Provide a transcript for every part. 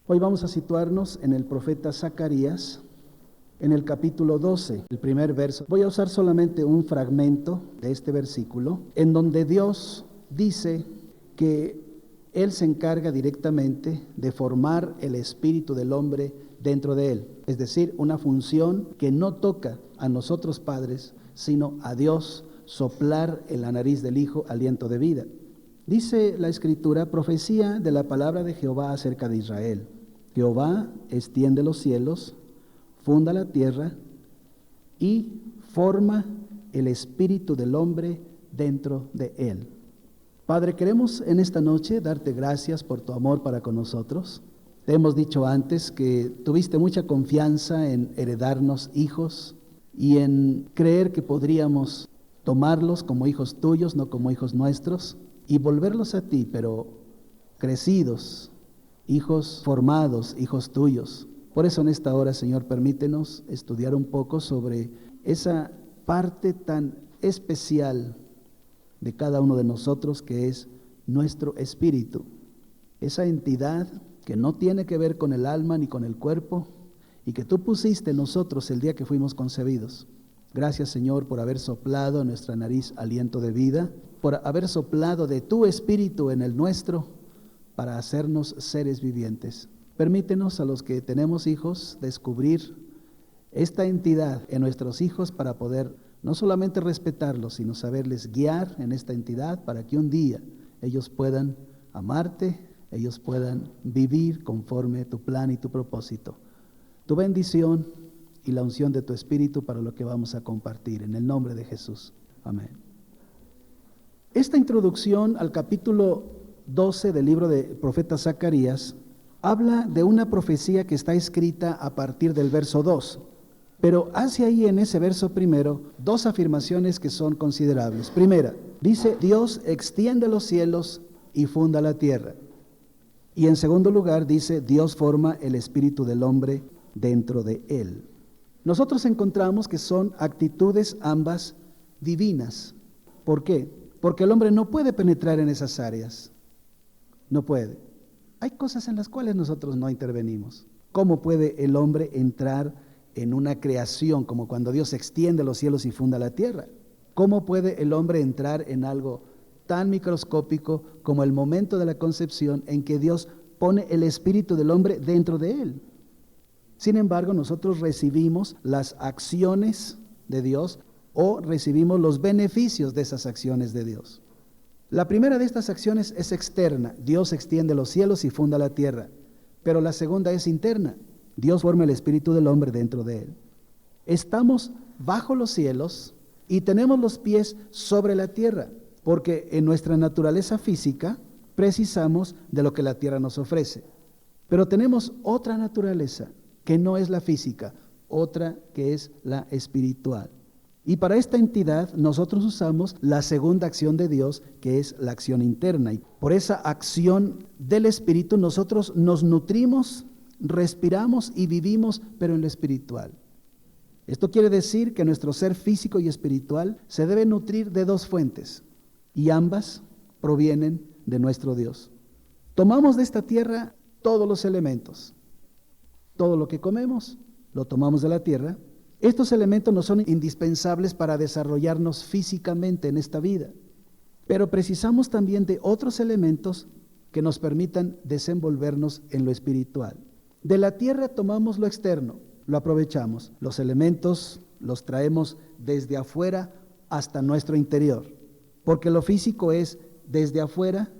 Hoy vamos a situarnos en el profeta Zacarías, en el capítulo 12, el primer verso. Voy a usar solamente un fragmento de este versículo, en donde Dios dice que Él se encarga directamente de formar el espíritu del hombre dentro de él. Es decir, una función que no toca a nosotros padres, sino a Dios, soplar en la nariz del Hijo aliento de vida. Dice la Escritura, profecía de la palabra de Jehová acerca de Israel. Jehová extiende los cielos, funda la tierra y forma el espíritu del hombre dentro de él. Padre, queremos en esta noche darte gracias por tu amor para con nosotros. Te hemos dicho antes que tuviste mucha confianza en heredarnos hijos y en creer que podríamos tomarlos como hijos tuyos, no como hijos nuestros, y volverlos a ti, pero crecidos, hijos formados, hijos tuyos. Por eso en esta hora, Señor, permítenos estudiar un poco sobre esa parte tan especial de cada uno de nosotros que es nuestro espíritu, esa entidad que no tiene que ver con el alma ni con el cuerpo y que tú pusiste en nosotros el día que fuimos concebidos. Gracias, Señor, por haber soplado en nuestra nariz aliento de vida, por haber soplado de tu espíritu en el nuestro para hacernos seres vivientes. Permítenos a los que tenemos hijos descubrir esta entidad en nuestros hijos para poder no solamente respetarlos, sino saberles guiar en esta entidad para que un día ellos puedan amarte, ellos puedan vivir conforme tu plan y tu propósito. Tu bendición y la unción de tu Espíritu para lo que vamos a compartir. En el nombre de Jesús. Amén. Esta introducción al capítulo 12 del libro del profeta Zacarías habla de una profecía que está escrita a partir del verso 2. Pero hace ahí en ese verso primero dos afirmaciones que son considerables. Primera, dice, Dios extiende los cielos y funda la tierra. Y en segundo lugar dice, Dios forma el espíritu del hombre dentro de él. Nosotros encontramos que son actitudes ambas divinas. ¿Por qué? Porque el hombre no puede penetrar en esas áreas. No puede. Hay cosas en las cuales nosotros no intervenimos. ¿Cómo puede el hombre entrar en una creación como cuando Dios extiende los cielos y funda la tierra? ¿Cómo puede el hombre entrar en algo tan microscópico como el momento de la concepción en que Dios pone el espíritu del hombre dentro de él? Sin embargo, nosotros recibimos las acciones de Dios o recibimos los beneficios de esas acciones de Dios. La primera de estas acciones es externa. Dios extiende los cielos y funda la tierra. Pero la segunda es interna. Dios forma el espíritu del hombre dentro de él. Estamos bajo los cielos y tenemos los pies sobre la tierra, porque en nuestra naturaleza física precisamos de lo que la tierra nos ofrece. Pero tenemos otra naturaleza que no es la física, otra que es la espiritual. Y para esta entidad nosotros usamos la segunda acción de Dios, que es la acción interna. Y por esa acción del espíritu nosotros nos nutrimos, respiramos y vivimos, pero en lo espiritual. Esto quiere decir que nuestro ser físico y espiritual se debe nutrir de dos fuentes, y ambas provienen de nuestro Dios. Tomamos de esta tierra todos los elementos. Todo lo que comemos lo tomamos de la tierra. Estos elementos no son indispensables para desarrollarnos físicamente en esta vida, pero precisamos también de otros elementos que nos permitan desenvolvernos en lo espiritual. De la tierra tomamos lo externo, lo aprovechamos. Los elementos los traemos desde afuera hasta nuestro interior, porque lo físico es desde afuera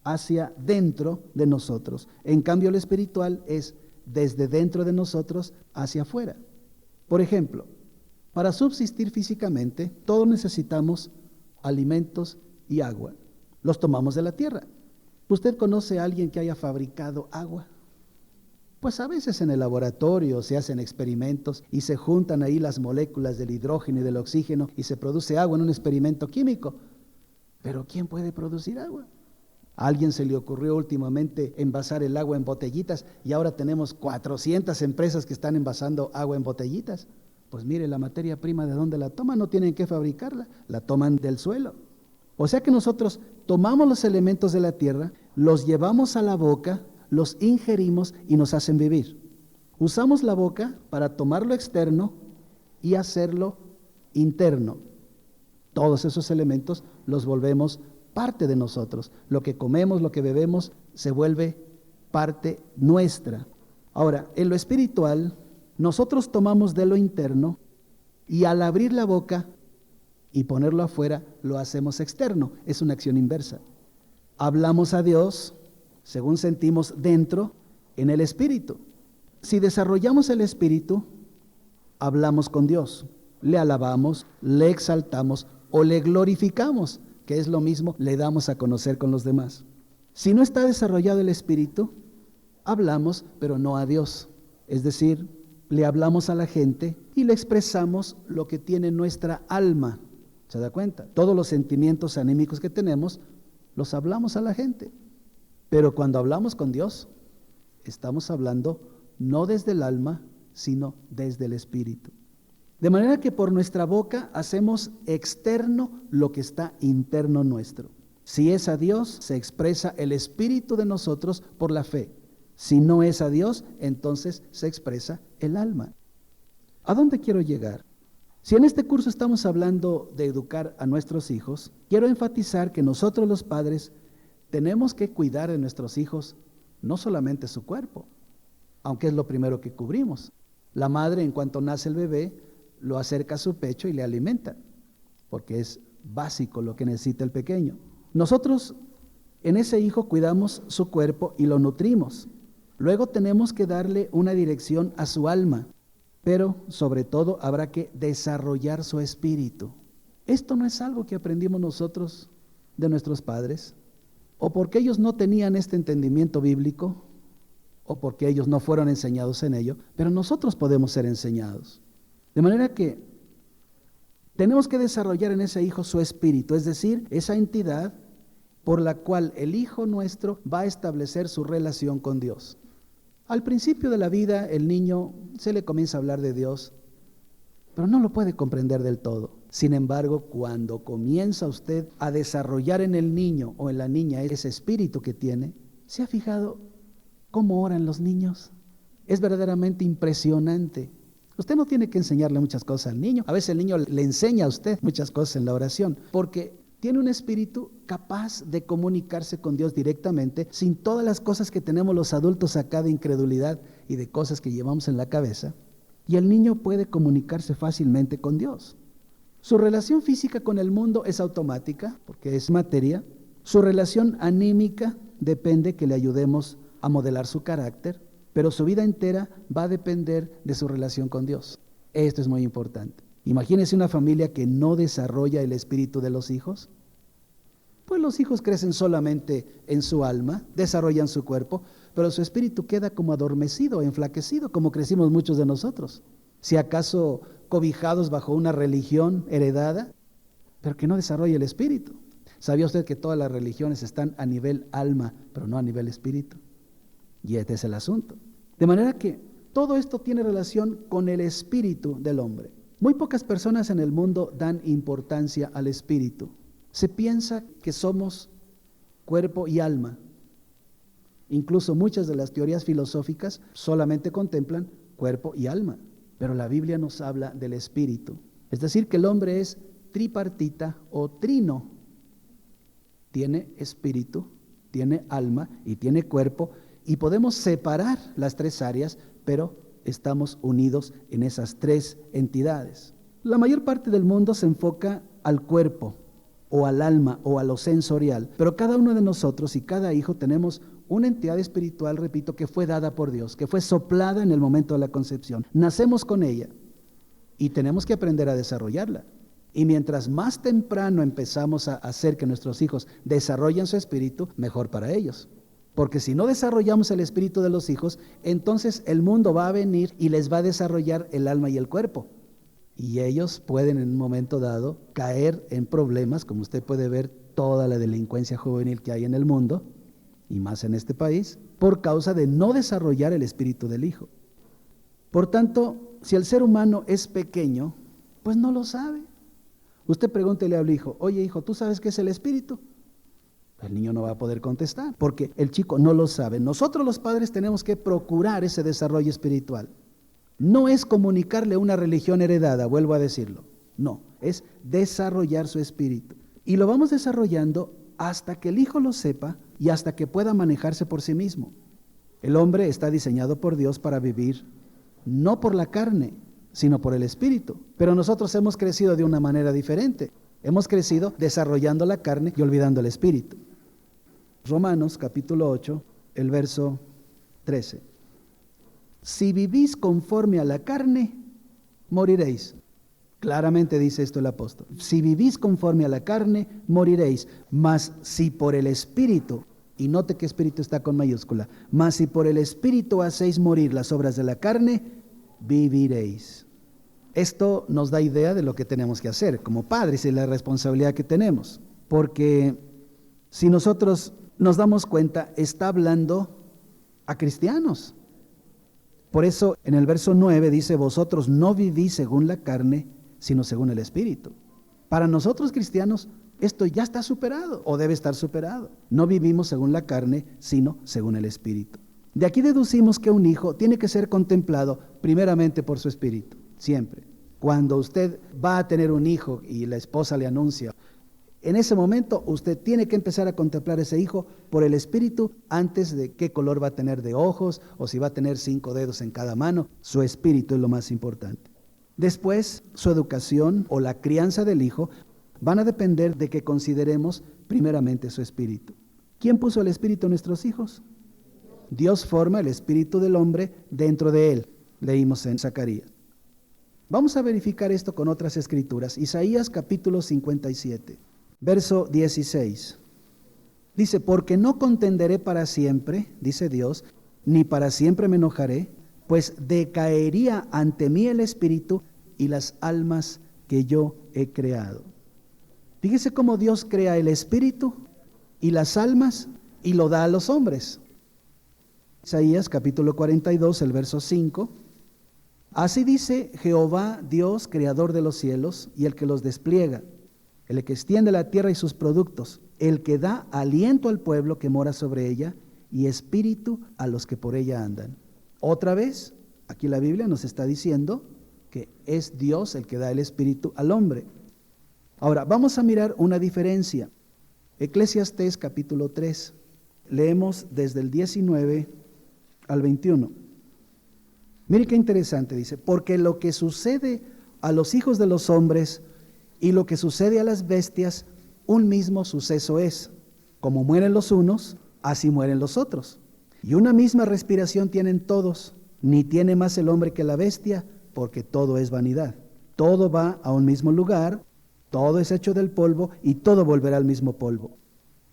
hacia dentro de nosotros. En cambio, lo espiritual es desde dentro de nosotros hacia afuera. Por ejemplo, para subsistir físicamente, todos necesitamos alimentos y agua. Los tomamos de la tierra. ¿Usted conoce a alguien que haya fabricado agua? Pues a veces en el laboratorio se hacen experimentos y se juntan ahí las moléculas del hidrógeno y del oxígeno y se produce agua en un experimento químico. Pero ¿quién puede producir agua? A alguien se le ocurrió últimamente envasar el agua en botellitas y ahora tenemos 400 empresas que están envasando agua en botellitas. Pues mire, la materia prima, ¿de dónde la toman? No tienen que fabricarla, la toman del suelo. O sea que nosotros tomamos los elementos de la tierra, los llevamos a la boca, los ingerimos y nos hacen vivir. Usamos la boca para tomar lo externo y hacerlo interno. Todos esos elementos los volvemos parte de nosotros. Lo que comemos, lo que bebemos, se vuelve parte nuestra. Ahora, en lo espiritual, nosotros tomamos de lo interno y al abrir la boca y ponerlo afuera, lo hacemos externo. Es una acción inversa. Hablamos a Dios según sentimos dentro en el espíritu. Si desarrollamos el espíritu, hablamos con Dios. Le alabamos, le exaltamos o le glorificamos, que es lo mismo, le damos a conocer con los demás. Si no está desarrollado el espíritu, hablamos, pero no a Dios. Es decir, le hablamos a la gente y le expresamos lo que tiene nuestra alma. ¿Se da cuenta? Todos los sentimientos anímicos que tenemos, los hablamos a la gente. Pero cuando hablamos con Dios, estamos hablando no desde el alma, sino desde el espíritu. De manera que por nuestra boca hacemos externo lo que está interno nuestro. Si es a Dios, se expresa el espíritu de nosotros por la fe. Si no es a Dios, entonces se expresa el alma. ¿A dónde quiero llegar? Si en este curso estamos hablando de educar a nuestros hijos, quiero enfatizar que nosotros los padres tenemos que cuidar de nuestros hijos no solamente su cuerpo, aunque es lo primero que cubrimos. La madre, en cuanto nace el bebé, lo acerca a su pecho y le alimenta, porque es básico lo que necesita el pequeño. Nosotros en ese hijo cuidamos su cuerpo y lo nutrimos. Luego tenemos que darle una dirección a su alma, pero sobre todo habrá que desarrollar su espíritu. Esto no es algo que aprendimos nosotros de nuestros padres, o porque ellos no tenían este entendimiento bíblico, o porque ellos no fueron enseñados en ello, pero nosotros podemos ser enseñados. De manera que tenemos que desarrollar en ese hijo su espíritu, es decir, esa entidad por la cual el hijo nuestro va a establecer su relación con Dios. Al principio de la vida, el niño se le comienza a hablar de Dios, pero no lo puede comprender del todo. Sin embargo, cuando comienza usted a desarrollar en el niño o en la niña ese espíritu que tiene, ¿se ha fijado cómo oran los niños? Es verdaderamente impresionante. Usted no tiene que enseñarle muchas cosas al niño. A veces el niño le enseña a usted muchas cosas en la oración, porque tiene un espíritu capaz de comunicarse con Dios directamente, sin todas las cosas que tenemos los adultos acá de incredulidad y de cosas que llevamos en la cabeza. Y el niño puede comunicarse fácilmente con Dios. Su relación física con el mundo es automática, porque es materia. Su relación anímica depende que le ayudemos a modelar su carácter, pero su vida entera va a depender de su relación con Dios. Esto es muy importante. Imagínense una familia que no desarrolla el espíritu de los hijos. Pues los hijos crecen solamente en su alma, desarrollan su cuerpo, pero su espíritu queda como adormecido, enflaquecido, como crecimos muchos de nosotros. Si acaso cobijados bajo una religión heredada, pero que no desarrolla el espíritu. ¿Sabía usted que todas las religiones están a nivel alma, pero no a nivel espíritu? Y este es el asunto. De manera que todo esto tiene relación con el espíritu del hombre. Muy pocas personas en el mundo dan importancia al espíritu. Se piensa que somos cuerpo y alma. Incluso muchas de las teorías filosóficas solamente contemplan cuerpo y alma. Pero la Biblia nos habla del espíritu. Es decir, que el hombre es tripartita o trino. Tiene espíritu, tiene alma y tiene cuerpo. Y podemos separar las tres áreas, pero estamos unidos en esas tres entidades. La mayor parte del mundo se enfoca al cuerpo, o al alma, o a lo sensorial, pero cada uno de nosotros y cada hijo tenemos una entidad espiritual, repito, que fue dada por Dios, que fue soplada en el momento de la concepción. Nacemos con ella y tenemos que aprender a desarrollarla. Y mientras más temprano empezamos a hacer que nuestros hijos desarrollen su espíritu, mejor para ellos. Porque si no desarrollamos el espíritu de los hijos, entonces el mundo va a venir y les va a desarrollar el alma y el cuerpo. Y ellos pueden en un momento dado caer en problemas, como usted puede ver toda la delincuencia juvenil que hay en el mundo, y más en este país, por causa de no desarrollar el espíritu del hijo. Por tanto, si el ser humano es pequeño, pues no lo sabe. Usted pregúntele al hijo, oye hijo, ¿tú sabes qué es el espíritu? El niño no va a poder contestar porque el chico no lo sabe. Nosotros los padres tenemos que procurar ese desarrollo espiritual. No es comunicarle una religión heredada, vuelvo a decirlo. No, es desarrollar su espíritu. Y lo vamos desarrollando hasta que el hijo lo sepa y hasta que pueda manejarse por sí mismo. El hombre está diseñado por Dios para vivir no por la carne, sino por el espíritu. Pero nosotros hemos crecido de una manera diferente. Hemos crecido desarrollando la carne y olvidando el espíritu. Romanos capítulo 8, el verso 13. Si vivís conforme a la carne, moriréis. Claramente dice esto el apóstol. Si vivís conforme a la carne, moriréis. Mas si por el espíritu, y note que espíritu está con mayúscula, mas si por el espíritu hacéis morir las obras de la carne, viviréis. Esto nos da idea de lo que tenemos que hacer como padres y la responsabilidad que tenemos. Porque si nosotros nos damos cuenta, está hablando a cristianos. Por eso en el verso 9 dice, vosotros no vivís según la carne, sino según el espíritu. Para nosotros cristianos, esto ya está superado o debe estar superado. No vivimos según la carne, sino según el espíritu. De aquí deducimos que un hijo tiene que ser contemplado primeramente por su espíritu, siempre. Cuando usted va a tener un hijo y la esposa le anuncia, en ese momento usted tiene que empezar a contemplar a ese hijo por el espíritu antes de qué color va a tener de ojos o si va a tener 5 dedos en cada mano. Su espíritu es lo más importante. Después, su educación o la crianza del hijo van a depender de que consideremos primeramente su espíritu. ¿Quién puso el espíritu en nuestros hijos? Dios forma el espíritu del hombre dentro de él. Leímos en Zacarías. Vamos a verificar esto con otras escrituras. Isaías capítulo 57, verso 16. Dice, porque no contenderé para siempre, dice Dios, ni para siempre me enojaré, pues decaería ante mí el espíritu y las almas que yo he creado. Fíjese cómo Dios crea el espíritu y las almas y lo da a los hombres. Isaías capítulo 42, el verso 5. Así dice Jehová, Dios, creador de los cielos y el que los despliega, el que extiende la tierra y sus productos, el que da aliento al pueblo que mora sobre ella y espíritu a los que por ella andan. Otra vez, aquí la Biblia nos está diciendo que es Dios el que da el espíritu al hombre. Ahora, vamos a mirar una diferencia. Eclesiastés capítulo 3, leemos desde el 19 al 21. Mire qué interesante, dice, porque lo que sucede a los hijos de los hombres y lo que sucede a las bestias, un mismo suceso es. Como mueren los unos, así mueren los otros. Y una misma respiración tienen todos, ni tiene más el hombre que la bestia, porque todo es vanidad. Todo va a un mismo lugar, todo es hecho del polvo y todo volverá al mismo polvo.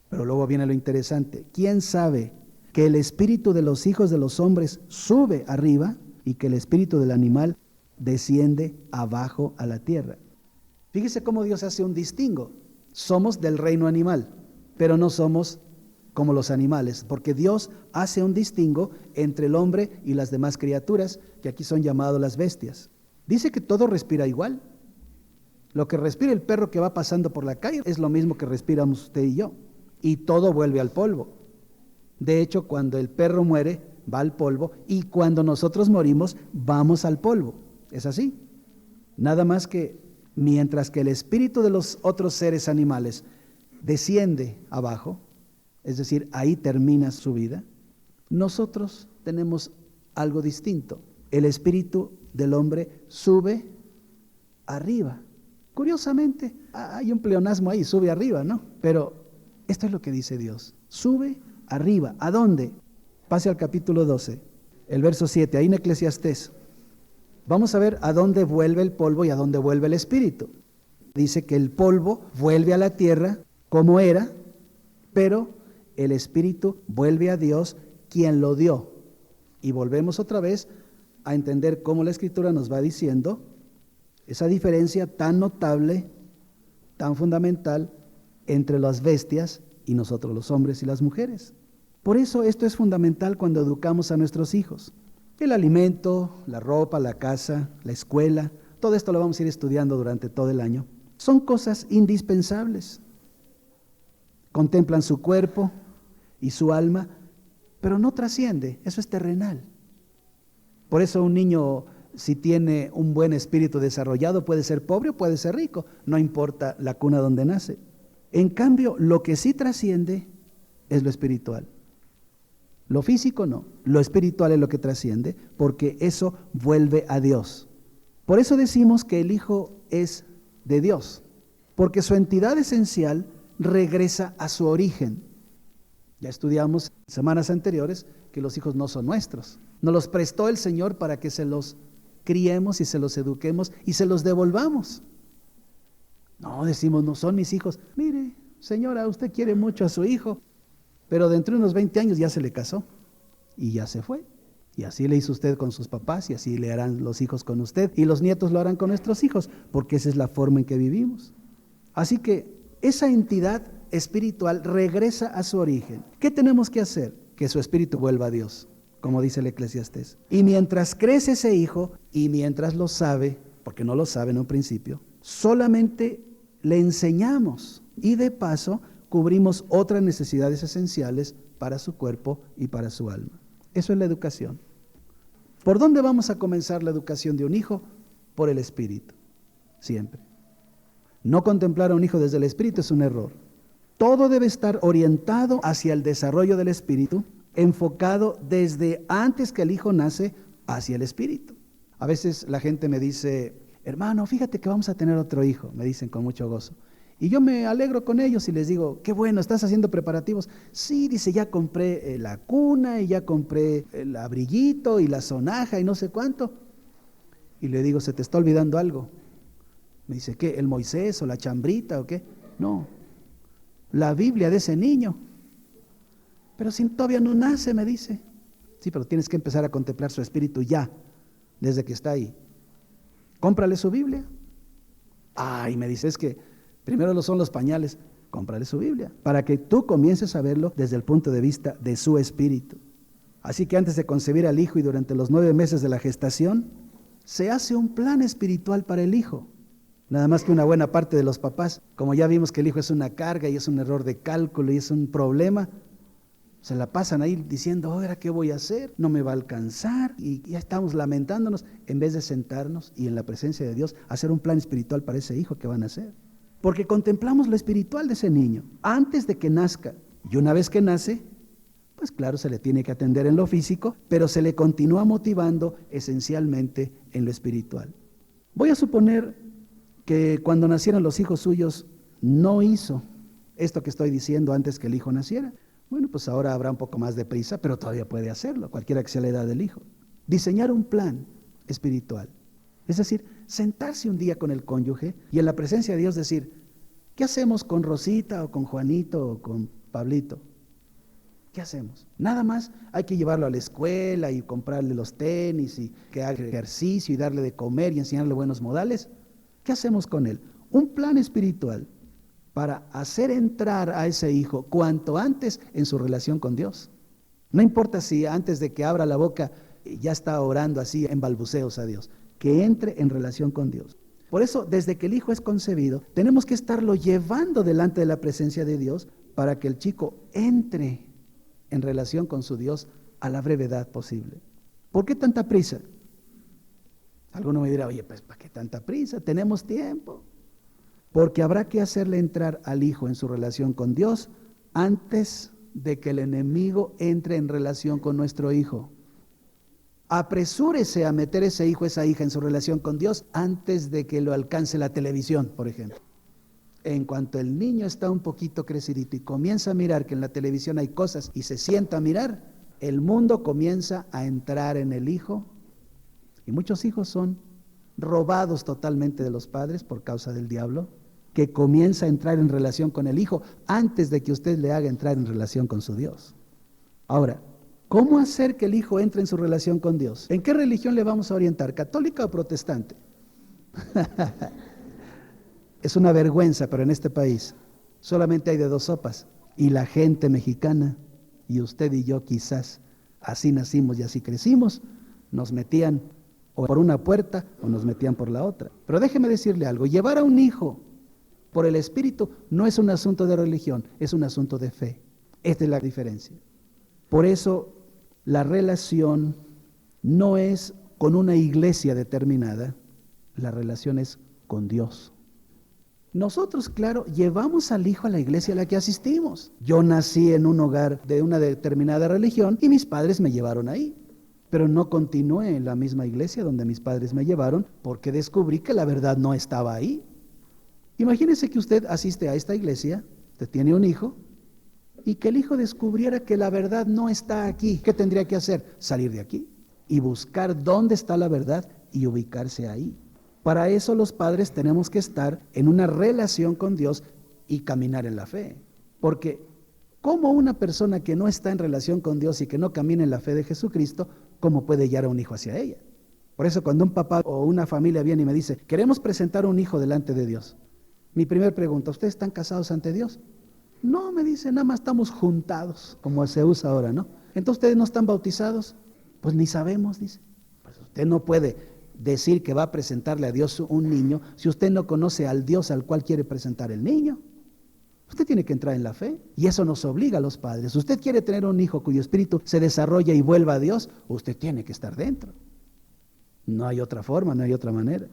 Pero luego viene lo interesante. ¿Quién sabe que el espíritu de los hijos de los hombres sube arriba y que el espíritu del animal desciende abajo a la tierra? Fíjese cómo Dios hace un distingo. Somos del reino animal, pero no somos como los animales, porque Dios hace un distingo entre el hombre y las demás criaturas, que aquí son llamados las bestias. Dice que todo respira igual. Lo que respira el perro que va pasando por la calle es lo mismo que respiramos usted y yo, y todo vuelve al polvo. De hecho, cuando el perro muere, va al polvo, y cuando nosotros morimos, vamos al polvo. Es así. Nada más que mientras que el espíritu de los otros seres animales desciende abajo, es decir, ahí termina su vida, nosotros tenemos algo distinto. El espíritu del hombre sube arriba. Curiosamente, hay un pleonasmo ahí, sube arriba, ¿no? Pero esto es lo que dice Dios. Sube arriba. ¿A dónde? Pase al capítulo 12, el verso 7, ahí en Eclesiastés. Vamos a ver a dónde vuelve el polvo y a dónde vuelve el espíritu. Dice que el polvo vuelve a la tierra como era, pero el espíritu vuelve a Dios, quien lo dio. Y volvemos otra vez a entender cómo la Escritura nos va diciendo esa diferencia tan notable, tan fundamental entre las bestias y nosotros los hombres y las mujeres. Por eso esto es fundamental cuando educamos a nuestros hijos. El alimento, la ropa, la casa, la escuela, todo esto lo vamos a ir estudiando durante todo el año. Son cosas indispensables. Contemplan su cuerpo y su alma, pero no trasciende, eso es terrenal. Por eso un niño, si tiene un buen espíritu desarrollado, puede ser pobre o puede ser rico, no importa la cuna donde nace. En cambio, lo que sí trasciende es lo espiritual. Lo físico no, lo espiritual es lo que trasciende, porque eso vuelve a Dios. Por eso decimos que el Hijo es de Dios, porque su entidad esencial regresa a su origen. Ya estudiamos semanas anteriores que los hijos no son nuestros. Nos los prestó el Señor para que se los criemos y se los eduquemos y se los devolvamos. No, decimos, no son mis hijos. Mire, señora, usted quiere mucho a su hijo, pero dentro de unos 20 años ya se le casó y ya se fue. Y así le hizo usted con sus papás y así le harán los hijos con usted y los nietos lo harán con nuestros hijos, porque esa es la forma en que vivimos. Así que esa entidad espiritual regresa a su origen. ¿Qué tenemos que hacer? Que su espíritu vuelva a Dios, como dice el Eclesiastés. Y mientras crece ese hijo y mientras lo sabe, porque no lo sabe en un principio, solamente le enseñamos y de paso cubrimos otras necesidades esenciales para su cuerpo y para su alma. Eso es la educación. ¿Por dónde vamos a comenzar la educación de un hijo? Por el espíritu, siempre. No contemplar a un hijo desde el espíritu es un error. Todo debe estar orientado hacia el desarrollo del espíritu, enfocado desde antes que el hijo nace hacia el espíritu. A veces la gente me dice, hermano, fíjate que vamos a tener otro hijo, me dicen con mucho gozo. Y yo me alegro con ellos y les digo, qué bueno, ¿estás haciendo preparativos? Sí, dice, ya compré la cuna y ya compré el abriguito y la sonaja y no sé cuánto. Y le digo, ¿se te está olvidando algo? Me dice, ¿qué? ¿El Moisés o la chambrita o qué? No, la Biblia de ese niño. Pero si todavía no nace, me dice. Sí, pero tienes que empezar a contemplar su espíritu ya, desde que está ahí. Cómprale su Biblia. Ay, me dice, es que primero lo son los pañales. Cómprale su Biblia, para que tú comiences a verlo desde el punto de vista de su espíritu. Así que antes de concebir al hijo y durante los 9 meses de la gestación, se hace un plan espiritual para el hijo. Nada más que una buena parte de los papás, como ya vimos que el hijo es una carga y es un error de cálculo y es un problema, se la pasan ahí diciendo, ahora ¿qué voy a hacer? No me va a alcanzar, y ya estamos lamentándonos, en vez de sentarnos y en la presencia de Dios hacer un plan espiritual para ese hijo que van a hacer. Porque contemplamos lo espiritual de ese niño antes de que nazca, y una vez que nace, pues claro, se le tiene que atender en lo físico, pero se le continúa motivando esencialmente en lo espiritual. Voy a suponer que cuando nacieron los hijos suyos no hizo esto que estoy diciendo antes que el hijo naciera. Bueno, pues ahora habrá un poco más de prisa, pero todavía puede hacerlo, cualquiera que sea la edad del hijo. Diseñar un plan espiritual. Es decir, sentarse un día con el cónyuge y en la presencia de Dios decir, ¿qué hacemos con Rosita o con Juanito o con Pablito? ¿Qué hacemos? Nada más hay que llevarlo a la escuela y comprarle los tenis y que haga ejercicio y darle de comer y enseñarle buenos modales. ¿Qué hacemos con él? Un plan espiritual para hacer entrar a ese hijo cuanto antes en su relación con Dios. No importa si antes de que abra la boca ya está orando así en balbuceos a Dios, que entre en relación con Dios. Por eso, desde que el hijo es concebido, tenemos que estarlo llevando delante de la presencia de Dios para que el chico entre en relación con su Dios a la brevedad posible. ¿Por qué tanta prisa? Alguno me dirá, oye, pues ¿para qué tanta prisa? Tenemos tiempo. Porque habrá que hacerle entrar al hijo en su relación con Dios antes de que el enemigo entre en relación con nuestro hijo. Apresúrese a meter ese hijo, esa hija en su relación con Dios antes de que lo alcance la televisión, por ejemplo. En cuanto el niño está un poquito crecidito y comienza a mirar que en la televisión hay cosas y se sienta a mirar, el mundo comienza a entrar en el hijo. Y muchos hijos son robados totalmente de los padres por causa del diablo, que comienza a entrar en relación con el hijo antes de que usted le haga entrar en relación con su Dios. Ahora, ¿cómo hacer que el hijo entre en su relación con Dios? ¿En qué religión le vamos a orientar? ¿Católica o protestante? Es una vergüenza, pero en este país solamente hay de dos sopas. Y la gente mexicana, y usted y yo quizás, así nacimos y así crecimos, nos metían o por una puerta o nos metían por la otra. Pero déjeme decirle algo, llevar a un hijo por el Espíritu, no es un asunto de religión, es un asunto de fe. Esta es la diferencia. Por eso la relación no es con una iglesia determinada, la relación es con Dios. Nosotros, claro, llevamos al hijo a la iglesia a la que asistimos. Yo nací en un hogar de una determinada religión y mis padres me llevaron ahí. Pero no continué en la misma iglesia donde mis padres me llevaron porque descubrí que la verdad no estaba ahí. Imagínese que usted asiste a esta iglesia, usted tiene un hijo, y que el hijo descubriera que la verdad no está aquí. ¿Qué tendría que hacer? Salir de aquí y buscar dónde está la verdad y ubicarse ahí. Para eso los padres tenemos que estar en una relación con Dios y caminar en la fe. Porque ¿cómo una persona que no está en relación con Dios y que no camina en la fe de Jesucristo, cómo puede guiar a un hijo hacia ella? Por eso cuando un papá o una familia viene y me dice, queremos presentar un hijo delante de Dios, mi primera pregunta, ¿ustedes están casados ante Dios? No, me dice, nada más estamos juntados, como se usa ahora, ¿no? Entonces, ¿ustedes no están bautizados? Pues ni sabemos, dice. Pues usted no puede decir que va a presentarle a Dios un niño si usted no conoce al Dios al cual quiere presentar el niño. Usted tiene que entrar en la fe y eso nos obliga a los padres. Usted quiere tener un hijo cuyo espíritu se desarrolla y vuelva a Dios, usted tiene que estar dentro. No hay otra forma, no hay otra manera.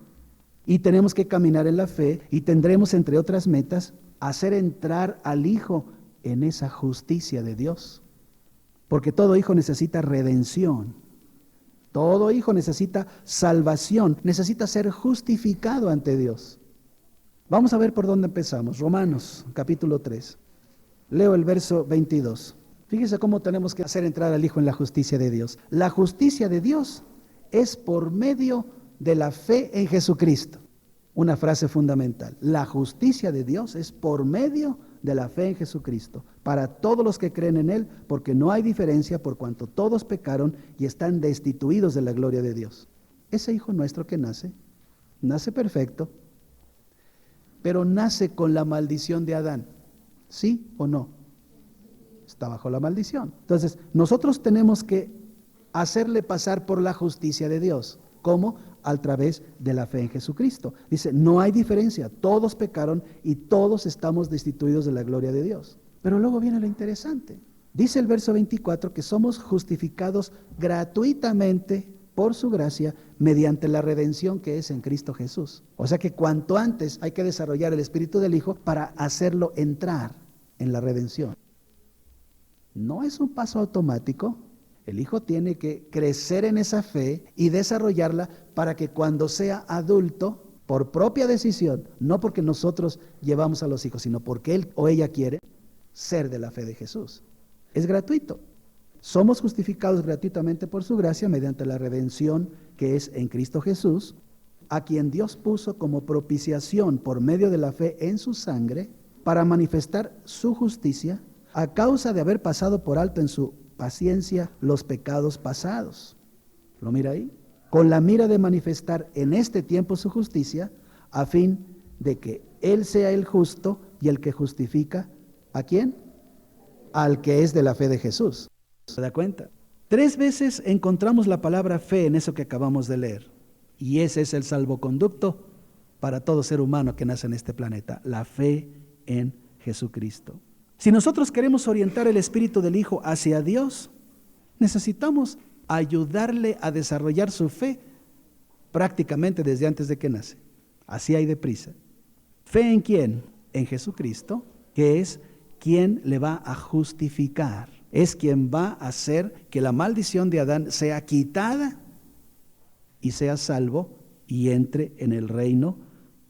Y tenemos que caminar en la fe y tendremos, entre otras metas, hacer entrar al hijo en esa justicia de Dios. Porque todo hijo necesita redención. Todo hijo necesita salvación, necesita ser justificado ante Dios. Vamos a ver por dónde empezamos. Romanos, capítulo 3. Leo el verso 22. Fíjese cómo tenemos que hacer entrar al hijo en la justicia de Dios. La justicia de Dios es por medio de la fe en Jesucristo. Una frase fundamental. La justicia de Dios es por medio de la fe en Jesucristo, para todos los que creen en Él, porque no hay diferencia por cuanto todos pecaron y están destituidos de la gloria de Dios. Ese hijo nuestro que nace perfecto, pero nace con la maldición de Adán. ¿Sí o no? Está bajo la maldición. Entonces, nosotros tenemos que hacerle pasar por la justicia de Dios. ¿Cómo? A través de la fe en Jesucristo. Dice, no hay diferencia, todos pecaron y todos estamos destituidos de la gloria de Dios. Pero luego viene lo interesante. Dice el verso 24 que somos justificados gratuitamente por su gracia mediante la redención que es en Cristo Jesús. O sea que cuanto antes hay que desarrollar el espíritu del Hijo para hacerlo entrar en la redención. No es un paso automático. El hijo tiene que crecer en esa fe y desarrollarla para que cuando sea adulto, por propia decisión, no porque nosotros llevamos a los hijos, sino porque él o ella quiere ser de la fe de Jesús. Es gratuito. Somos justificados gratuitamente por su gracia mediante la redención que es en Cristo Jesús, a quien Dios puso como propiciación por medio de la fe en su sangre para manifestar su justicia a causa de haber pasado por alto en su paciencia los pecados pasados. ¿Lo mira ahí? Con la mira de manifestar en este tiempo su justicia, a fin de que Él sea el justo y el que justifica, ¿a quién? Al que es de la fe de Jesús. ¿Se da cuenta? 3 veces encontramos la palabra fe en eso que acabamos de leer. Y ese es el salvoconducto para todo ser humano que nace en este planeta, la fe en Jesucristo. Si nosotros queremos orientar el espíritu del Hijo hacia Dios, necesitamos ayudarle a desarrollar su fe prácticamente desde antes de que nace. Así hay deprisa. ¿Fe en quién? En Jesucristo, que es quien le va a justificar. Es quien va a hacer que la maldición de Adán sea quitada y sea salvo y entre en el reino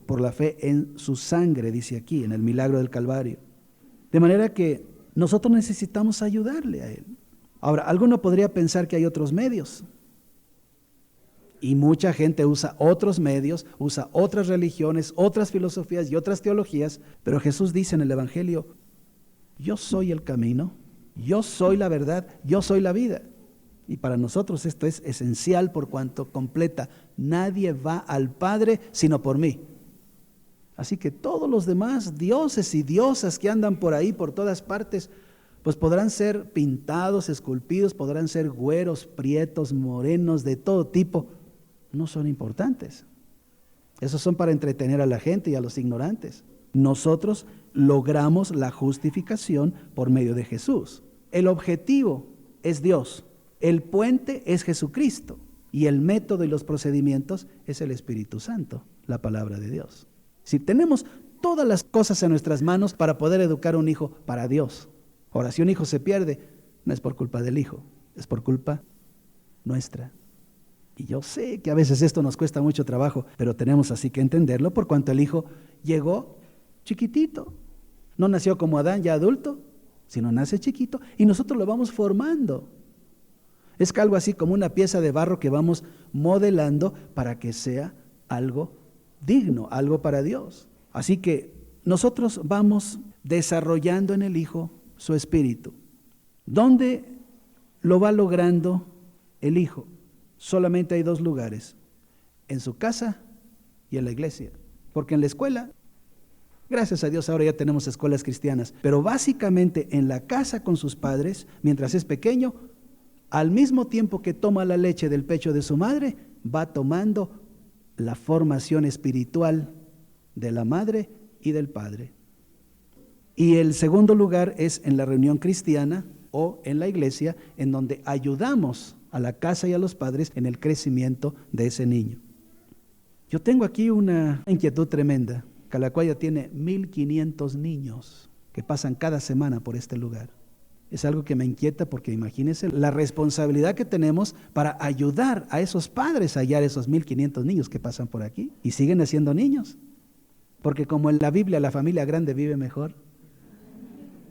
por la fe en su sangre, dice aquí, en el milagro del Calvario. De manera que nosotros necesitamos ayudarle a él. Ahora, alguno podría pensar que hay otros medios. Y mucha gente usa otros medios, usa otras religiones, otras filosofías y otras teologías. Pero Jesús dice en el Evangelio, yo soy el camino, yo soy la verdad, yo soy la vida. Y para nosotros esto es esencial por cuanto completa. Nadie va al Padre sino por mí. Así que todos los demás dioses y diosas que andan por ahí, por todas partes, pues podrán ser pintados, esculpidos, podrán ser güeros, prietos, morenos, de todo tipo. No son importantes. Esos son para entretener a la gente y a los ignorantes. Nosotros logramos la justificación por medio de Jesús. El objetivo es Dios, el puente es Jesucristo y el método y los procedimientos es el Espíritu Santo, la palabra de Dios. Si tenemos todas las cosas en nuestras manos para poder educar a un hijo para Dios. Ahora, si un hijo se pierde, no es por culpa del hijo, es por culpa nuestra. Y yo sé que a veces esto nos cuesta mucho trabajo, pero tenemos así que entenderlo por cuanto el hijo llegó chiquitito. No nació como Adán ya adulto, sino nace chiquito y nosotros lo vamos formando. Es algo así como una pieza de barro que vamos modelando para que sea algo digno, algo para Dios. Así que nosotros vamos desarrollando en el hijo su espíritu. ¿Dónde lo va logrando el hijo? Solamente hay dos lugares, en su casa y en la iglesia. Porque en la escuela, gracias a Dios ahora ya tenemos escuelas cristianas, pero básicamente en la casa con sus padres, mientras es pequeño, al mismo tiempo que toma la leche del pecho de su madre, va tomando la formación espiritual de la madre y del padre. Y el segundo lugar es en la reunión cristiana o en la iglesia, en donde ayudamos a la casa y a los padres en el crecimiento de ese niño. Yo tengo aquí una inquietud tremenda. Calacuaya tiene 1,500 niños que pasan cada semana por este lugar. Es algo que me inquieta porque imagínense la responsabilidad que tenemos para ayudar a esos padres a hallar esos 1,500 niños que pasan por aquí y siguen haciendo niños. Porque como en la Biblia la familia grande vive mejor,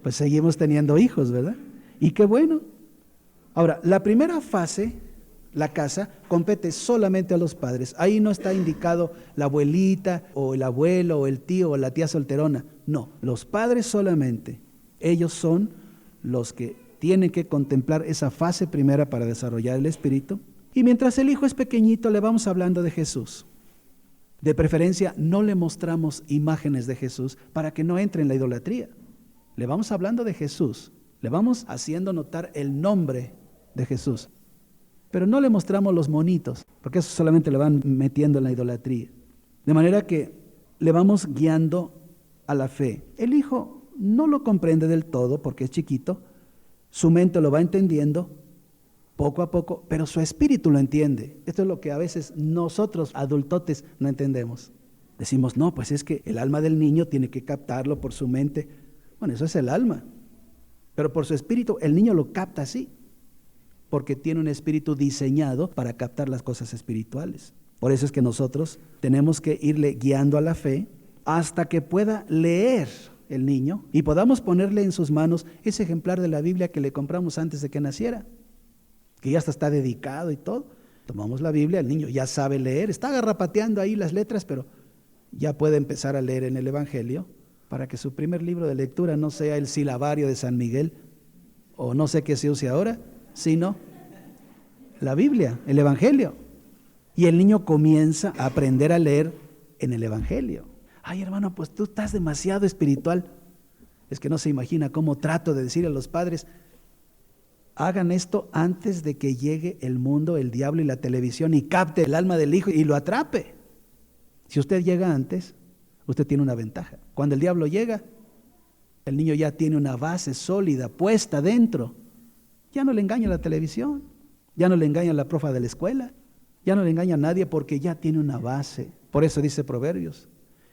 pues seguimos teniendo hijos, ¿verdad? Y qué bueno. Ahora, la primera fase, la casa, compete solamente a los padres. Ahí no está indicado la abuelita o el abuelo o el tío o la tía solterona. No, los padres solamente. Ellos son los que tienen que contemplar esa fase primera para desarrollar el espíritu. Y mientras el hijo es pequeñito, le vamos hablando de Jesús. De preferencia, no le mostramos imágenes de Jesús para que no entre en la idolatría. Le vamos hablando de Jesús. Le vamos haciendo notar el nombre de Jesús. Pero no le mostramos los monitos, porque eso solamente le van metiendo en la idolatría. De manera que le vamos guiando a la fe. El hijo no lo comprende del todo porque es chiquito, su mente lo va entendiendo poco a poco, pero su espíritu lo entiende. Esto es lo que a veces nosotros adultotes no entendemos. Decimos, no, pues es que el alma del niño tiene que captarlo por su mente. Bueno, eso es el alma, pero por su espíritu el niño lo capta así, porque tiene un espíritu diseñado para captar las cosas espirituales. Por eso es que nosotros tenemos que irle guiando a la fe hasta que pueda leer el niño y podamos ponerle en sus manos ese ejemplar de la Biblia que le compramos antes de que naciera, que ya hasta está dedicado y todo. Tomamos la Biblia, el niño ya sabe leer, está garrapateando ahí las letras, pero ya puede empezar a leer en el Evangelio para que su primer libro de lectura no sea el silabario de San Miguel o no sé qué se use ahora, sino la Biblia, el Evangelio. Y el niño comienza a aprender a leer en el Evangelio. Ay, hermano, pues tú estás demasiado espiritual. Es que no se imagina cómo trato de decir a los padres, hagan esto antes de que llegue el mundo, el diablo y la televisión y capte el alma del hijo y lo atrape. Si usted llega antes, usted tiene una ventaja. Cuando el diablo llega, el niño ya tiene una base sólida puesta dentro. Ya no le engaña la televisión, ya no le engaña la profa de la escuela, ya no le engaña a nadie porque ya tiene una base. Por eso dice Proverbios,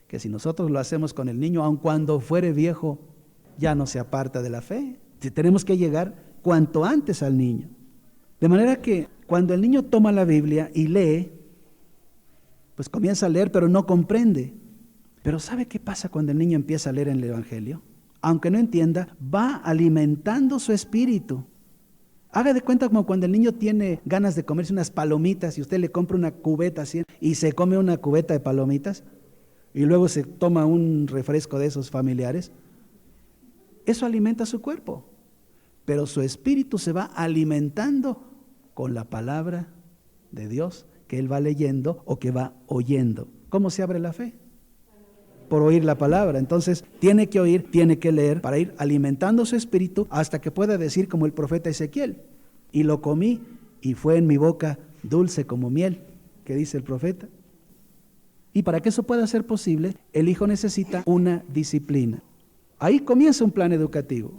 que si nosotros lo hacemos con el niño, aun cuando fuere viejo, ya no se aparta de la fe. Tenemos que llegar cuanto antes al niño. De manera que cuando el niño toma la Biblia y lee, pues comienza a leer, pero no comprende. Pero ¿sabe qué pasa cuando el niño empieza a leer en el Evangelio? Aunque no entienda, va alimentando su espíritu. Haga de cuenta como cuando el niño tiene ganas de comerse unas palomitas y usted le compra una cubeta así y se come una cubeta de palomitas y luego se toma un refresco de esos familiares. Eso alimenta su cuerpo, pero su espíritu se va alimentando con la palabra de Dios que él va leyendo o que va oyendo. ¿Cómo se abre la fe? Por oír la palabra. Entonces tiene que oír, tiene que leer para ir alimentando su espíritu hasta que pueda decir como el profeta Ezequiel, y lo comí y fue en mi boca dulce como miel, que dice el profeta. Y para que eso pueda ser posible, el hijo necesita una disciplina. Ahí comienza un plan educativo.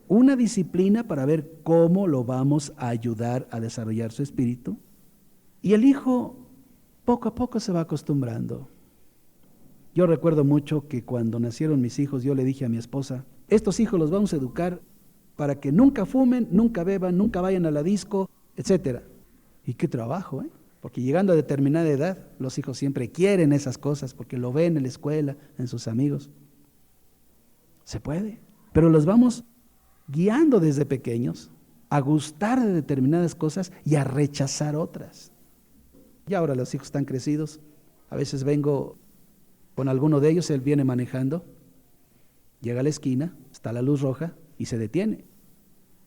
Una disciplina para ver cómo lo vamos a ayudar a desarrollar su espíritu. Y el hijo poco a poco se va acostumbrando. Yo recuerdo mucho que cuando nacieron mis hijos, yo le dije a mi esposa, estos hijos los vamos a educar para que nunca fumen, nunca beban, nunca vayan a la disco, etc. Y qué trabajo, ¿eh? Porque llegando a determinada edad, los hijos siempre quieren esas cosas, porque lo ven en la escuela, en sus amigos. Se puede, pero los vamos guiando desde pequeños a gustar de determinadas cosas y a rechazar otras. Y ahora los hijos están crecidos, a veces vengo con alguno de ellos, él viene manejando, llega a la esquina, está la luz roja y se detiene.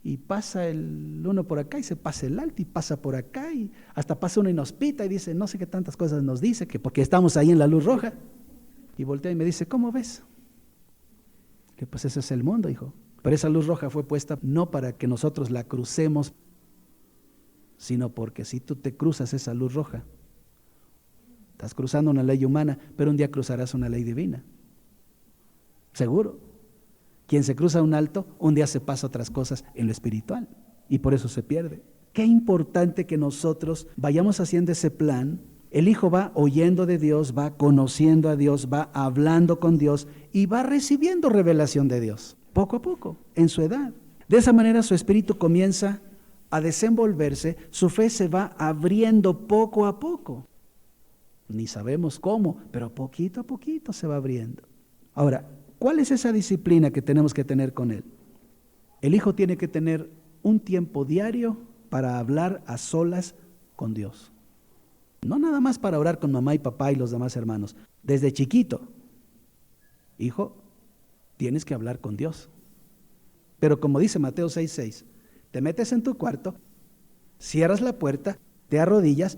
Y pasa el uno por acá y se pasa el alto y pasa por acá y hasta pasa uno y nos pita y dice, no sé qué tantas cosas nos dice, que porque estamos ahí en la luz roja. Y voltea y me dice, ¿cómo ves? Que pues ese es el mundo, hijo. Pero esa luz roja fue puesta no para que nosotros la crucemos, sino porque si tú te cruzas esa luz roja, estás cruzando una ley humana, pero un día cruzarás una ley divina. Seguro. Quien se cruza un alto, un día se pasa otras cosas en lo espiritual y por eso se pierde. Qué importante que nosotros vayamos haciendo ese plan. El hijo va oyendo de Dios, va conociendo a Dios, va hablando con Dios y va recibiendo revelación de Dios, poco a poco, en su edad. De esa manera su espíritu comienza a desenvolverse, su fe se va abriendo poco a poco. Ni sabemos cómo, pero poquito a poquito se va abriendo. Ahora, ¿cuál es esa disciplina que tenemos que tener con él? El hijo tiene que tener un tiempo diario para hablar a solas con Dios. No nada más para orar con mamá y papá y los demás hermanos. Desde chiquito, hijo, tienes que hablar con Dios. Pero como dice Mateo 6:6, te metes en tu cuarto, cierras la puerta, te arrodillas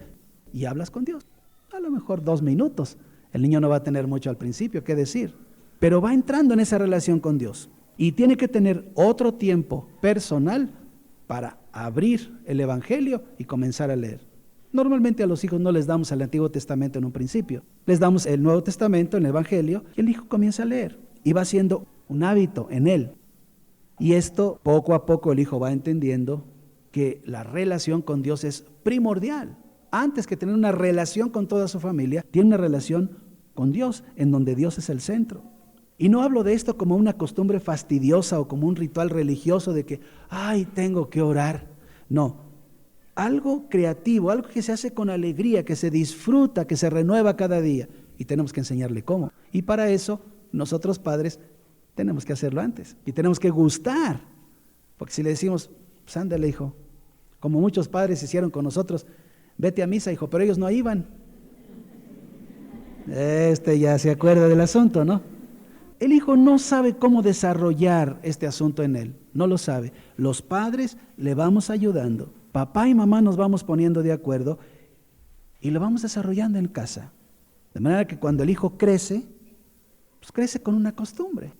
y hablas con Dios. A lo mejor 2 minutos. El niño no va a tener mucho al principio, ¿qué decir? Pero va entrando en esa relación con Dios y tiene que tener otro tiempo personal para abrir el Evangelio y comenzar a leer. Normalmente a los hijos no les damos el Antiguo Testamento en un principio, les damos el Nuevo Testamento, el Evangelio, y el hijo comienza a leer y va siendo un hábito en él. Y esto poco a poco el hijo va entendiendo que la relación con Dios es primordial. Antes que tener una relación con toda su familia, tiene una relación con Dios, en donde Dios es el centro. Y no hablo de esto como una costumbre fastidiosa o como un ritual religioso de que, ay, tengo que orar. No, algo creativo, algo que se hace con alegría, que se disfruta, que se renueva cada día. Y tenemos que enseñarle cómo. Y para eso, nosotros padres tenemos que hacerlo antes. Y tenemos que gustar. Porque si le decimos, pues ándale, hijo, como muchos padres hicieron con nosotros, vete a misa, hijo, pero ellos no iban. Ya se acuerda del asunto, ¿no? El hijo no sabe cómo desarrollar este asunto en él, no lo sabe. Los padres le vamos ayudando, papá y mamá nos vamos poniendo de acuerdo y lo vamos desarrollando en casa. De manera que cuando el hijo crece, pues crece con una costumbre.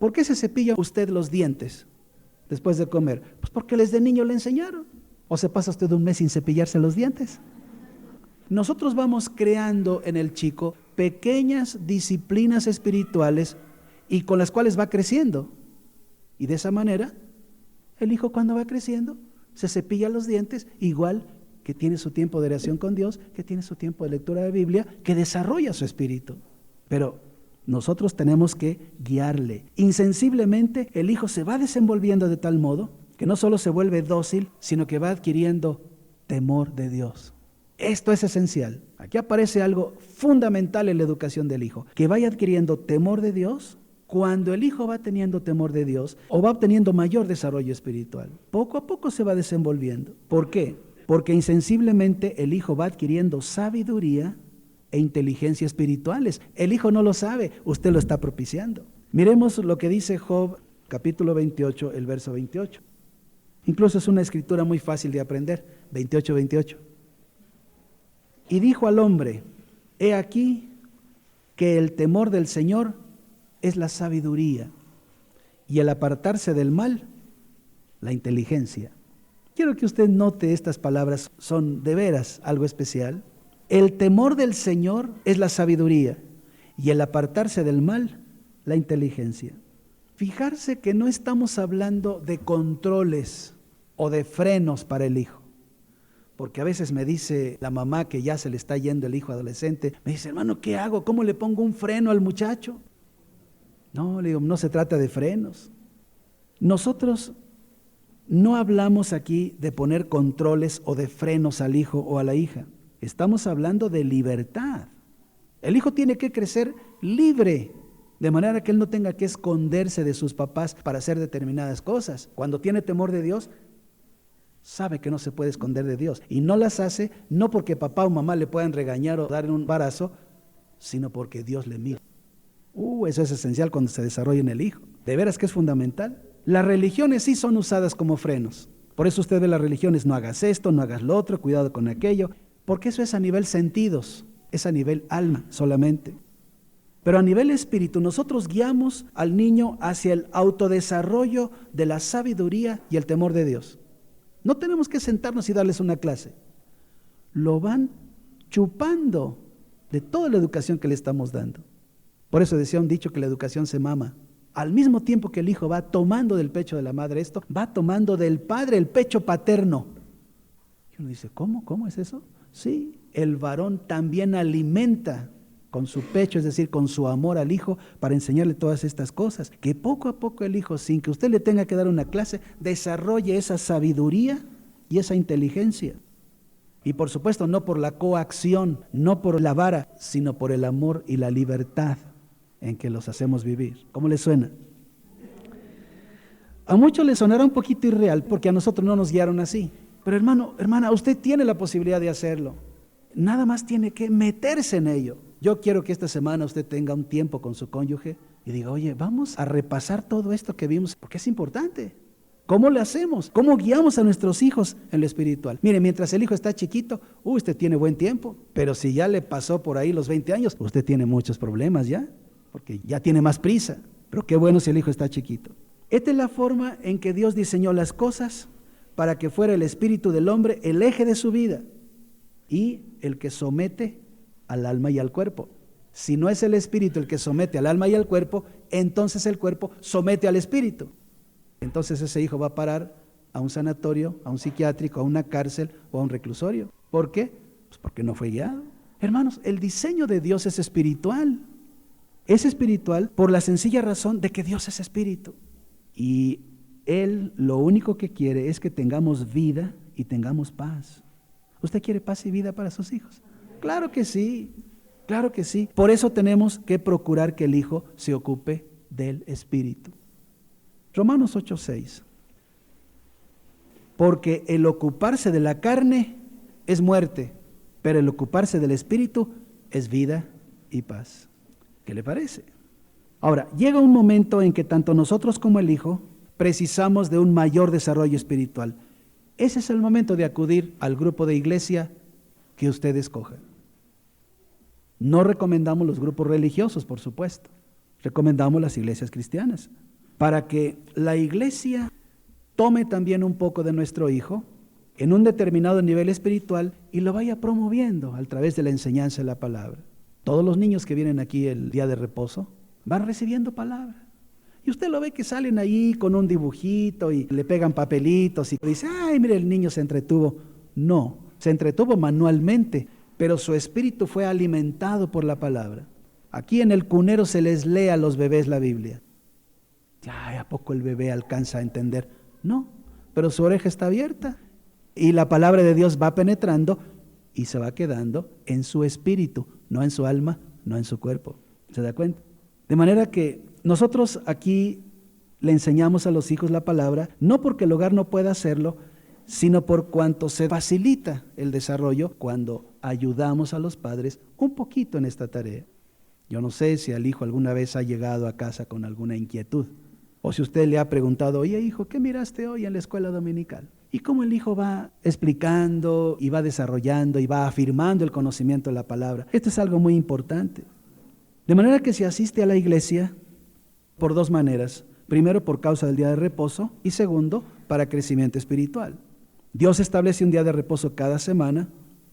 ¿Por qué se cepilla usted los dientes después de comer? Pues porque desde niño le enseñaron. ¿O se pasa usted un mes sin cepillarse los dientes? Nosotros vamos creando en el chico pequeñas disciplinas espirituales y con las cuales va creciendo. Y de esa manera, el hijo cuando va creciendo se cepilla los dientes, igual que tiene su tiempo de oración con Dios, que tiene su tiempo de lectura de Biblia, que desarrolla su espíritu. Pero nosotros tenemos que guiarle. Insensiblemente el hijo se va desenvolviendo de tal modo que no solo se vuelve dócil, sino que va adquiriendo temor de Dios. Esto es esencial. Aquí aparece algo fundamental en la educación del hijo, que vaya adquiriendo temor de Dios. Cuando el hijo va teniendo temor de Dios o va obteniendo mayor desarrollo espiritual, poco a poco se va desenvolviendo. ¿Por qué? Porque insensiblemente el hijo va adquiriendo sabiduría e inteligencia espirituales. El hijo no lo sabe, usted lo está propiciando. Miremos lo que dice Job, capítulo 28, el verso 28. Incluso es una escritura muy fácil de aprender, 28. Y dijo al hombre, he aquí que el temor del Señor es la sabiduría y el apartarse del mal, la inteligencia. Quiero que usted note estas palabras, son de veras algo especial. El temor del Señor es la sabiduría y el apartarse del mal, la inteligencia. Fijarse que no estamos hablando de controles o de frenos para el hijo. Porque a veces me dice la mamá que ya se le está yendo el hijo adolescente, me dice, hermano, ¿qué hago? ¿Cómo le pongo un freno al muchacho? No, le digo, no se trata de frenos. Nosotros no hablamos aquí de poner controles o de frenos al hijo o a la hija. Estamos hablando de libertad. El hijo tiene que crecer libre, de manera que él no tenga que esconderse de sus papás para hacer determinadas cosas. Cuando tiene temor de Dios, sabe que no se puede esconder de Dios. Y no las hace, no porque papá o mamá le puedan regañar o darle un barazo, sino porque Dios le mira. Eso es esencial cuando se desarrolla en el hijo. De veras que es fundamental. Las religiones sí son usadas como frenos. Por eso usted ve las religiones, no hagas esto, no hagas lo otro, cuidado con aquello. Porque eso es a nivel sentidos, es a nivel alma solamente. Pero a nivel espíritu, nosotros guiamos al niño hacia el autodesarrollo de la sabiduría y el temor de Dios. No tenemos que sentarnos y darles una clase. Lo van chupando de toda la educación que le estamos dando. Por eso decía un dicho que la educación se mama. Al mismo tiempo que el hijo va tomando del pecho de la madre esto, va tomando del padre el pecho paterno. Y uno dice, ¿cómo es eso? Sí, el varón también alimenta con su pecho, es decir, con su amor al hijo, para enseñarle todas estas cosas. Que poco a poco el hijo, sin que usted le tenga que dar una clase, desarrolle esa sabiduría y esa inteligencia. Y por supuesto, no por la coacción, no por la vara, sino por el amor y la libertad en que los hacemos vivir. ¿Cómo les suena? A muchos les sonará un poquito irreal, porque a nosotros no nos guiaron así. Pero hermano, hermana, usted tiene la posibilidad de hacerlo. Nada más tiene que meterse en ello. Yo quiero que esta semana usted tenga un tiempo con su cónyuge y diga, oye, vamos a repasar todo esto que vimos, porque es importante. ¿Cómo le hacemos? ¿Cómo guiamos a nuestros hijos en lo espiritual? Mire, mientras el hijo está chiquito, usted tiene buen tiempo, pero si ya le pasó por ahí los 20 años, usted tiene muchos problemas ya, porque ya tiene más prisa. Pero qué bueno si el hijo está chiquito. Esta es la forma en que Dios diseñó las cosas para que fuera el espíritu del hombre el eje de su vida y el que somete al alma y al cuerpo. Si no es el espíritu el que somete al alma y al cuerpo, entonces el cuerpo somete al espíritu. Entonces ese hijo va a parar a un sanatorio, a un psiquiátrico, a una cárcel o a un reclusorio. ¿Por qué? Pues porque no fue guiado. Hermanos, el diseño de Dios es espiritual. Es espiritual por la sencilla razón de que Dios es espíritu. Y Él lo único que quiere es que tengamos vida y tengamos paz. ¿Usted quiere paz y vida para sus hijos? Claro que sí, claro que sí. Por eso tenemos que procurar que el hijo se ocupe del espíritu. Romanos 8:6. Porque el ocuparse de la carne es muerte, pero el ocuparse del espíritu es vida y paz. ¿Qué le parece? Ahora, llega un momento en que tanto nosotros como el hijo precisamos de un mayor desarrollo espiritual. Ese es el momento de acudir al grupo de iglesia que usted escoja. No recomendamos los grupos religiosos, por supuesto. Recomendamos las iglesias cristianas, para que la iglesia tome también un poco de nuestro hijo en un determinado nivel espiritual y lo vaya promoviendo a través de la enseñanza de la palabra. Todos los niños que vienen aquí el día de reposo van recibiendo palabra. Y usted lo ve que salen ahí con un dibujito y le pegan papelitos y dice, ay, mire, el niño se entretuvo. No, se entretuvo manualmente, pero su espíritu fue alimentado por la palabra. Aquí en el cunero se les lee a los bebés la Biblia. Ay, ¿a poco el bebé alcanza a entender? No, pero su oreja está abierta y la palabra de Dios va penetrando y se va quedando en su espíritu, no en su alma, no en su cuerpo. ¿Se da cuenta? De manera que nosotros aquí le enseñamos a los hijos la palabra, no porque el hogar no pueda hacerlo, sino por cuanto se facilita el desarrollo cuando ayudamos a los padres un poquito en esta tarea. Yo no sé si al hijo alguna vez ha llegado a casa con alguna inquietud, o si usted le ha preguntado, oye hijo, ¿qué miraste hoy en la escuela dominical? Y cómo el hijo va explicando y va desarrollando y va afirmando el conocimiento de la palabra. Esto es algo muy importante. De manera que se asiste a la iglesia por dos maneras. Primero, por causa del día de reposo y segundo, para crecimiento espiritual. Dios establece un día de reposo cada semana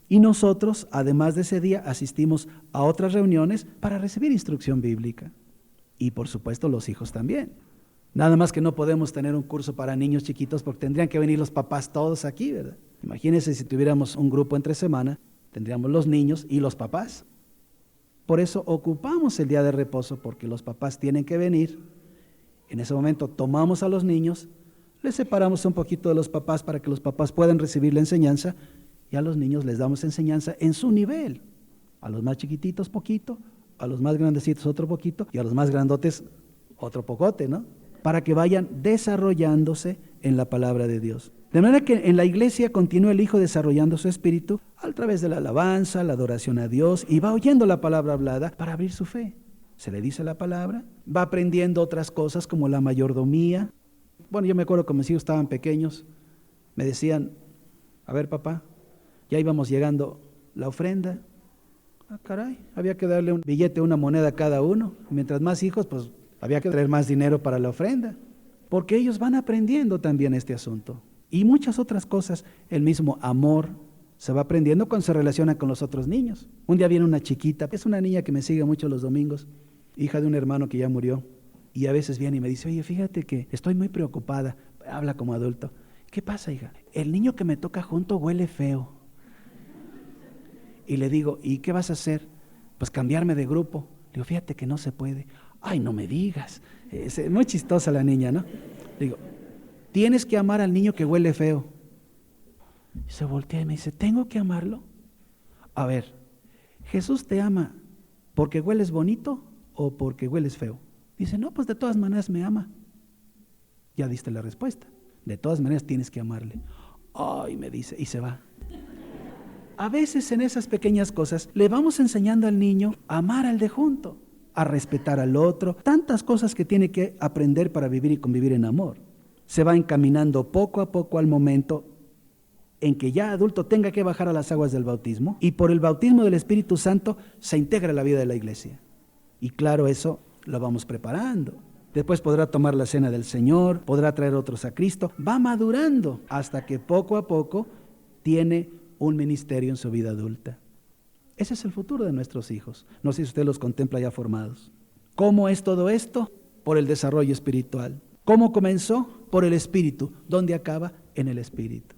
Y nosotros, además de ese día, asistimos a otras reuniones para recibir instrucción bíblica. Y por supuesto los hijos también. Nada más que no podemos tener un curso para niños chiquitos porque tendrían que venir los papás todos aquí, ¿verdad? Imagínense si tuviéramos un grupo entre semana, tendríamos los niños y los papás. Por eso ocupamos el día de reposo, porque los papás tienen que venir. En ese momento tomamos a los niños, les separamos un poquito de los papás para que los papás puedan recibir la enseñanza, y a los niños les damos enseñanza en su nivel. A los más chiquititos poquito, a los más grandecitos otro poquito, y a los más grandotes otro pocote, ¿no? Para que vayan desarrollándose en la palabra de Dios. De manera que en la iglesia continúa el Hijo desarrollando su espíritu a través de la alabanza, la adoración a Dios, y va oyendo la palabra hablada para abrir su fe. Se le dice la palabra, va aprendiendo otras cosas como la mayordomía. Bueno, yo me acuerdo cuando mis hijos estaban pequeños, me decían, a ver papá, ya íbamos llegando la ofrenda. Ah, caray, había que darle un billete, una moneda a cada uno. Mientras más hijos, pues había que traer más dinero para la ofrenda, porque ellos van aprendiendo también este asunto. Y muchas otras cosas, el mismo amor se va aprendiendo cuando se relaciona con los otros niños. Un día viene una chiquita, es una niña que me sigue mucho los domingos, hija de un hermano que ya murió, y a veces viene y me dice, oye, fíjate que estoy muy preocupada, habla como adulto. ¿Qué pasa, hija? El niño que me toca junto huele feo. Y le digo, ¿y qué vas a hacer? Pues cambiarme de grupo. Le digo, fíjate que no se puede. Ay, no me digas. Es muy chistosa la niña, ¿no? Le digo, tienes que amar al niño que huele feo. Y se voltea y me dice, ¿tengo que amarlo? A ver, ¿Jesús te ama porque hueles bonito o porque hueles feo? Dice, no, pues de todas maneras me ama. Ya diste la respuesta. De todas maneras tienes que amarle. Ay, me dice, y se va. A veces en esas pequeñas cosas le vamos enseñando al niño a amar al de junto, a respetar al otro, tantas cosas que tiene que aprender para vivir y convivir en amor. Se va encaminando poco a poco al momento en que ya adulto tenga que bajar a las aguas del bautismo, y por el bautismo del Espíritu Santo se integra a la vida de la iglesia. Y claro, eso lo vamos preparando. Después podrá tomar la cena del Señor, podrá traer otros a Cristo, va madurando hasta que poco a poco tiene un ministerio en su vida adulta. Ese es el futuro de nuestros hijos. No sé si usted los contempla ya formados. ¿Cómo es todo esto? Por el desarrollo espiritual. ¿Cómo comenzó? Por el Espíritu. ¿Dónde acaba? En el Espíritu.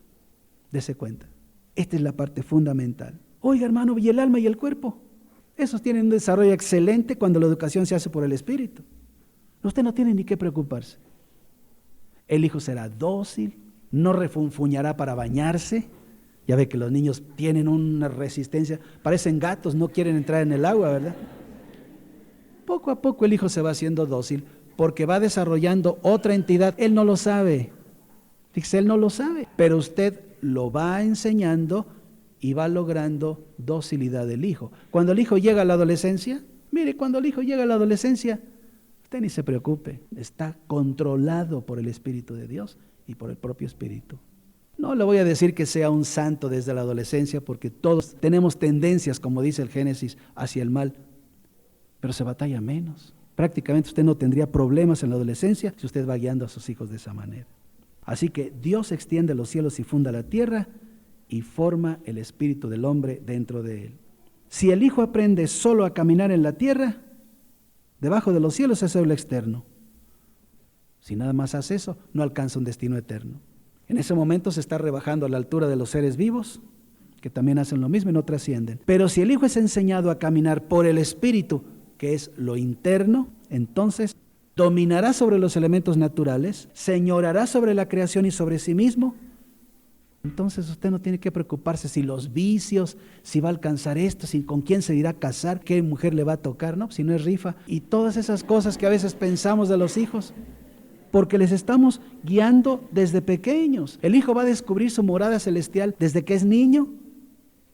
Dese cuenta. Esta es la parte fundamental. Oiga, hermano, ¿y el alma y el cuerpo? Esos tienen un desarrollo excelente cuando la educación se hace por el Espíritu. Usted no tiene ni qué preocuparse. El hijo será dócil, no refunfuñará para bañarse. Ya ve que los niños tienen una resistencia, parecen gatos, no quieren entrar en el agua, ¿verdad? Poco a poco el hijo se va haciendo dócil porque va desarrollando otra entidad. Él no lo sabe. Fíjese, él no lo sabe, pero usted lo va enseñando y va logrando docilidad del hijo. Cuando el hijo llega a la adolescencia, mire, cuando el hijo llega a la adolescencia, usted ni se preocupe, está controlado por el Espíritu de Dios y por el propio Espíritu. No le voy a decir que sea un santo desde la adolescencia, porque todos tenemos tendencias, como dice el Génesis, hacia el mal, pero se batalla menos. Prácticamente usted no tendría problemas en la adolescencia si usted va guiando a sus hijos de esa manera. Así que Dios extiende los cielos y funda la tierra y forma el espíritu del hombre dentro de él. Si el hijo aprende solo a caminar en la tierra, debajo de los cielos es el externo. Si nada más hace eso, no alcanza un destino eterno. En ese momento se está rebajando a la altura de los seres vivos, que también hacen lo mismo y no trascienden. Pero si el hijo es enseñado a caminar por el espíritu, que es lo interno, entonces dominará sobre los elementos naturales, señorará sobre la creación y sobre sí mismo. Entonces usted no tiene que preocuparse si los vicios, si va a alcanzar esto, si con quién se irá a casar, qué mujer le va a tocar, no, si no es rifa, y todas esas cosas que a veces pensamos de los hijos, porque les estamos guiando desde pequeños. El hijo va a descubrir su morada celestial desde que es niño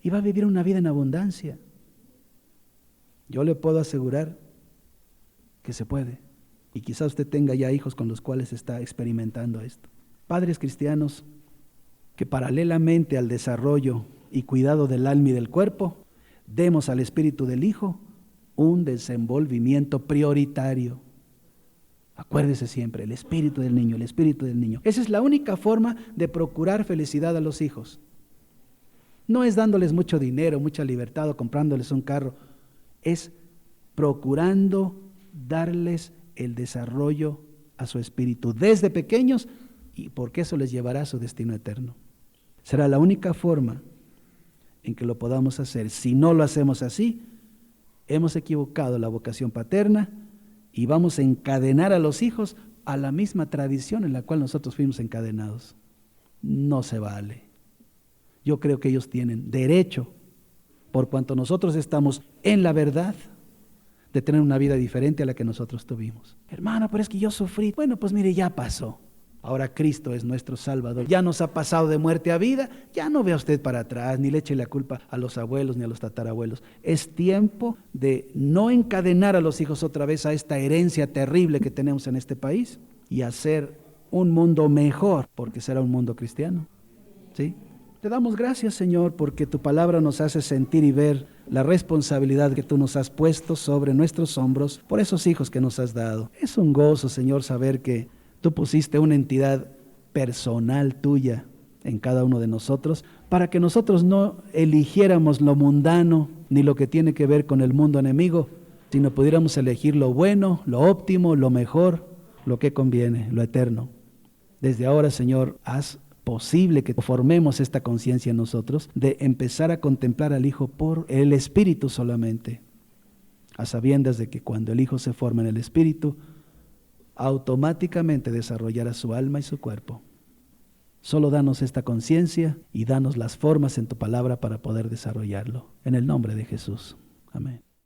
y va a vivir una vida en abundancia. Yo le puedo asegurar que se puede, y quizá usted tenga ya hijos con los cuales está experimentando esto. Padres cristianos, que paralelamente al desarrollo y cuidado del alma y del cuerpo, demos al espíritu del hijo un desenvolvimiento prioritario. Acuérdese siempre, el espíritu del niño, el espíritu del niño. Esa es la única forma de procurar felicidad a los hijos. No es dándoles mucho dinero, mucha libertad o comprándoles un carro. Es procurando darles el desarrollo a su espíritu desde pequeños, y porque eso les llevará a su destino eterno. Será la única forma en que lo podamos hacer. Si no lo hacemos así, hemos equivocado la vocación paterna y vamos a encadenar a los hijos a la misma tradición en la cual nosotros fuimos encadenados. No se vale. Yo creo que ellos tienen derecho, por cuanto nosotros estamos en la verdad, de tener una vida diferente a la que nosotros tuvimos. Hermano, pero es que yo sufrí. Bueno, pues mire, ya pasó. Ahora Cristo es nuestro Salvador. Ya nos ha pasado de muerte a vida. Ya no vea usted para atrás, ni le eche la culpa a los abuelos ni a los tatarabuelos. Es tiempo de no encadenar a los hijos otra vez a esta herencia terrible que tenemos en este país y hacer un mundo mejor, porque será un mundo cristiano. ¿Sí? Te damos gracias, Señor, porque tu palabra nos hace sentir y ver la responsabilidad que tú nos has puesto sobre nuestros hombros por esos hijos que nos has dado. Es un gozo, Señor, saber que tú pusiste una entidad personal tuya en cada uno de nosotros para que nosotros no eligiéramos lo mundano ni lo que tiene que ver con el mundo enemigo, sino pudiéramos elegir lo bueno, lo óptimo, lo mejor, lo que conviene, lo eterno. Desde ahora, Señor, haz posible que formemos esta conciencia en nosotros de empezar a contemplar al Hijo por el Espíritu solamente, a sabiendas de que cuando el Hijo se forma en el Espíritu, automáticamente desarrollará su alma y su cuerpo. Solo danos esta conciencia y danos las formas en tu palabra para poder desarrollarlo. En el nombre de Jesús. Amén.